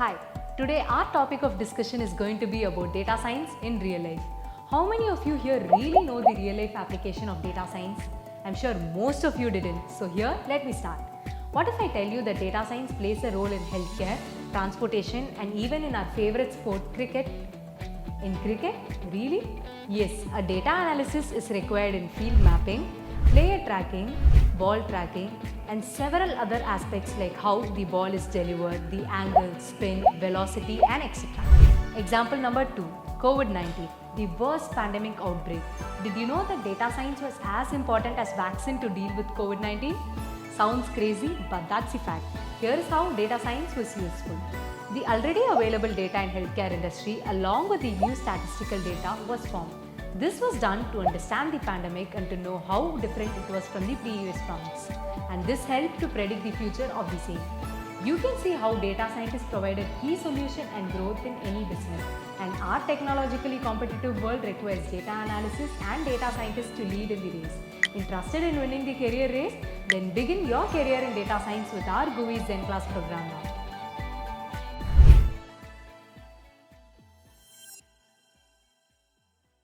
Hi, today our topic of discussion is going to be about data science in real life. How many of you here really know the real life application of data science? I'm sure most of you didn't, so here let me start. What if I tell you that data science plays a role in healthcare, transportation and even in our favorite sport, cricket? In cricket? Really? Yes, a data analysis is required in field mapping, player tracking, ball tracking, and several other aspects like how the ball is delivered, the angle, spin, velocity, and etc. Example number 2, COVID-19, the worst pandemic outbreak. Did you know that data science was as important as vaccine to deal with COVID-19? Sounds crazy, but that's a fact. Here is how data science was useful. The already available data in healthcare industry along with the new statistical data was formed. This was done to understand the pandemic and to know how different it was from the previous rounds. And this helped to predict the future of the same. You can see how data scientists provided key solution and growth in any business. And our technologically competitive world requires data analysis and data scientists to lead in the race. Interested in winning the career race? Then begin your career in data science with our GUI Zen-Class program now.